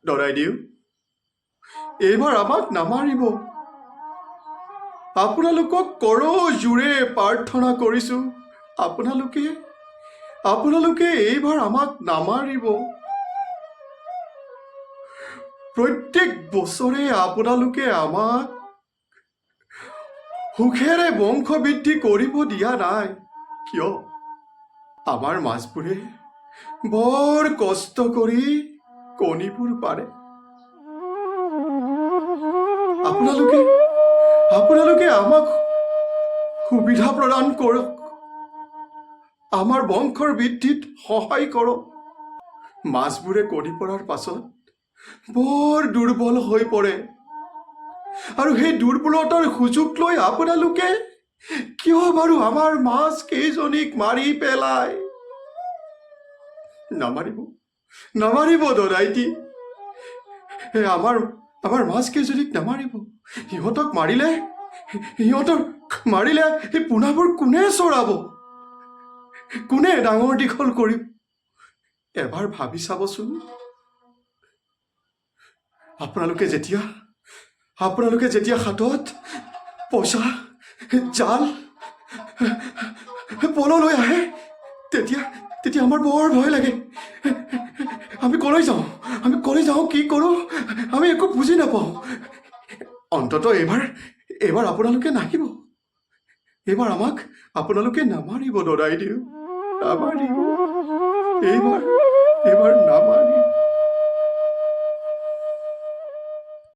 দৰাইদেউ, এইবাৰ আমাক নামাৰিব। আপোনালোকক কৰজোৰে প্ৰাৰ্থনা কৰিছোঁ, আপোনালোকে এইবাৰ আমাক নামাৰিব। প্ৰত্যেক বছৰে আপোনালোকে আমাক সুখেৰে বংশবৃদ্ধি কৰিব দিয়া নাই কিয়? আমাৰ মাছবোৰে বৰ কষ্ট কৰি কণীবোৰ পাৰে। আপোনালোকে আমাক সুবিধা প্ৰদান কৰক, আমাৰ বংশৰ বৃদ্ধিত সহায় কৰক। মাছবোৰে কণী পৰাৰ পাছত বৰ দুৰ্বল হৈ পৰে, আৰু সেই দুৰ্বলতাৰ সুযোগ লৈ আপোনালোকে কিয় বাৰু আমাৰ মাছ কেইজনীক মাৰি পেলায়? নামাৰিব দদাইটি, আমাৰ মাছ কেইজনীক নামাৰিব। সিহঁতক মাৰিলে সেই পোনাবোৰ কোনে চৰাব? কোনে ডাঙৰ দীঘল কৰিব? এবাৰ ভাবি চাবচোন। আপোনালোকে যেতিয়া হাতত পইচা, জাল, পল লৈ আহে, তেতিয়া আমাৰ বৰ ভয় লাগে। আমি কলৈ যাওঁ, কি কৰোঁ, আমি একো বুজি নাপাওঁ। অন্ততঃ এইবাৰ আপোনালোকে নাহিব। এইবাৰ আমাক আপোনালোকে নামাৰিব দদাইদেউ, নামাৰিব। এইবাৰ নামাৰিব।